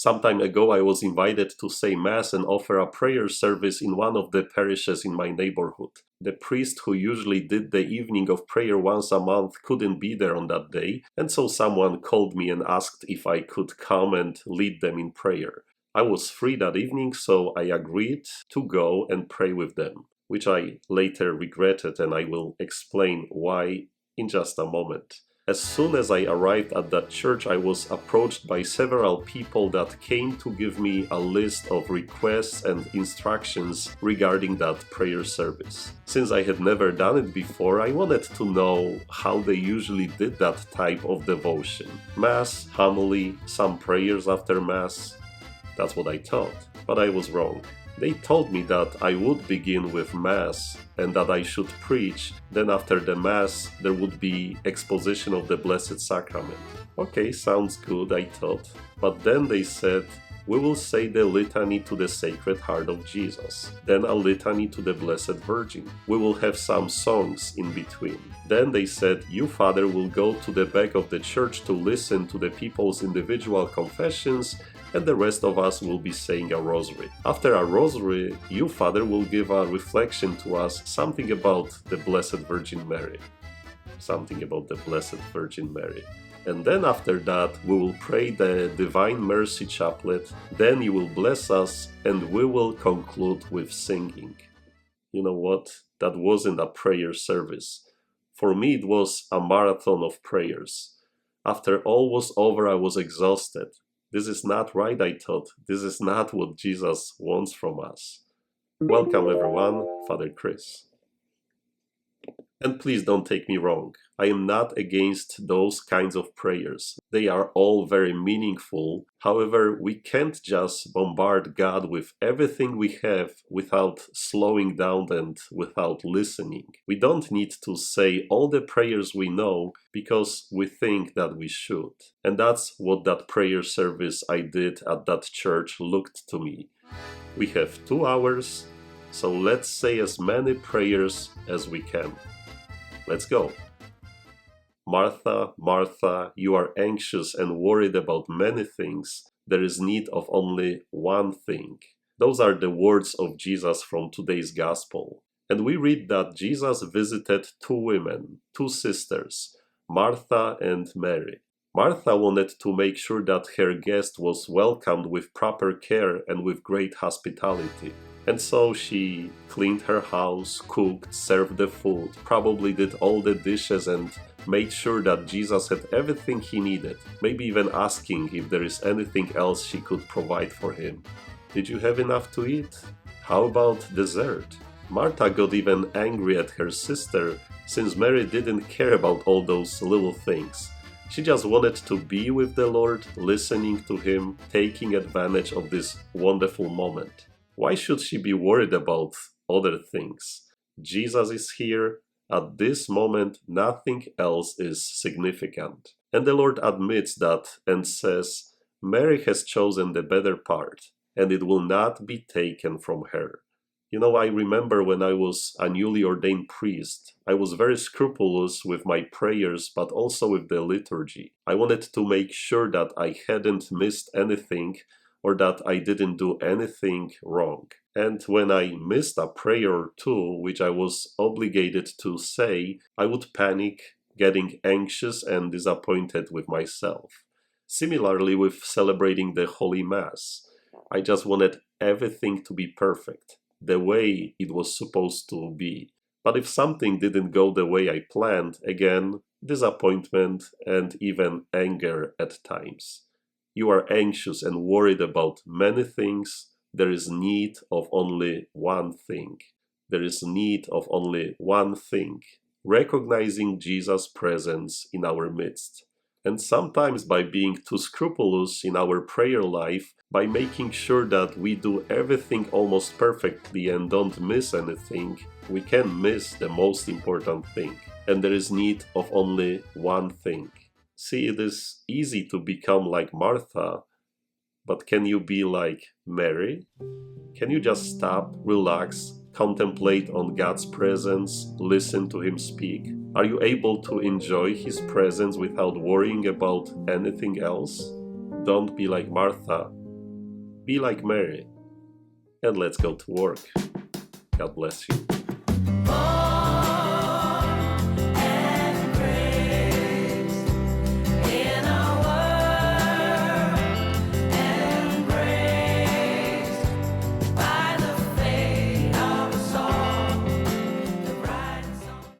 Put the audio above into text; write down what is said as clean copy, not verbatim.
Some time ago I was invited to say Mass and offer a prayer service in one of the parishes in my neighborhood. The priest who usually did the evening of prayer once a month couldn't be there on that day, and so someone called me and asked if I could come and lead them in prayer. I was free that evening, so I agreed to go and pray with them, which I later regretted, and I will explain why in just a moment. As soon as I arrived at that church, I was approached by several people that came to give me a list of requests and instructions regarding that prayer service. Since I had never done it before, I wanted to know how they usually did that type of devotion. Mass, homily, some prayers after Mass. That's what I thought, but I was wrong. They told me that I would begin with Mass and that I should preach, then after the Mass there would be exposition of the Blessed Sacrament. Okay, sounds good, I thought. But then they said, we will say the litany to the Sacred Heart of Jesus, then a litany to the Blessed Virgin. We will have some songs in between. Then they said, you, Father, will go to the back of the church to listen to the people's individual confessions, and the rest of us will be saying a rosary. After a rosary, you, Father, will give a reflection to us, something about the Blessed Virgin Mary. Something about the Blessed Virgin Mary. And then after that, we will pray the Divine Mercy Chaplet, then you will bless us, and we will conclude with singing. You know what? That wasn't a prayer service. For me, it was a marathon of prayers. After all was over, I was exhausted. This is not right, I thought. This is not what Jesus wants from us. Welcome everyone, Father Chris. And please don't take me wrong. I am not against those kinds of prayers. They are all very meaningful. However, we can't just bombard God with everything we have without slowing down and without listening. We don't need to say all the prayers we know because we think that we should. And that's what that prayer service I did at that church looked to me. We have 2 hours, so let's say as many prayers as we can. Let's go. Martha, Martha, you are anxious and worried about many things. There is need of only one thing. Those are the words of Jesus from today's Gospel. And we read that Jesus visited 2 women, 2 sisters, Martha and Mary. Martha wanted to make sure that her guest was welcomed with proper care and with great hospitality. And so she cleaned her house, cooked, served the food, probably did all the dishes and made sure that Jesus had everything he needed, maybe even asking if there is anything else she could provide for him. Did you have enough to eat? How about dessert? Martha got even angry at her sister since Mary didn't care about all those little things. She just wanted to be with the Lord, listening to him, taking advantage of this wonderful moment. Why should she be worried about other things? Jesus is here. At this moment, nothing else is significant. And the Lord admits that and says, Mary has chosen the better part, and it will not be taken from her. You know, I remember when I was a newly ordained priest, I was very scrupulous with my prayers, but also with the liturgy. I wanted to make sure that I hadn't missed anything, or that I didn't do anything wrong. And when I missed a prayer or 2, which I was obligated to say, I would panic, getting anxious and disappointed with myself. Similarly with celebrating the Holy Mass, I just wanted everything to be perfect, the way it was supposed to be. But if something didn't go the way I planned, again, disappointment and even anger at times. You are anxious and worried about many things. There is need of only one thing. There is need of only one thing. Recognizing Jesus' presence in our midst. And sometimes by being too scrupulous in our prayer life, by making sure that we do everything almost perfectly and don't miss anything, we can miss the most important thing. And there is need of only one thing. See, it is easy to become like Martha, but can you be like Mary? Can you just stop, relax, contemplate on God's presence, listen to him speak? Are you able to enjoy his presence without worrying about anything else? Don't be like Martha, Be like Mary, and let's go to work. God bless you.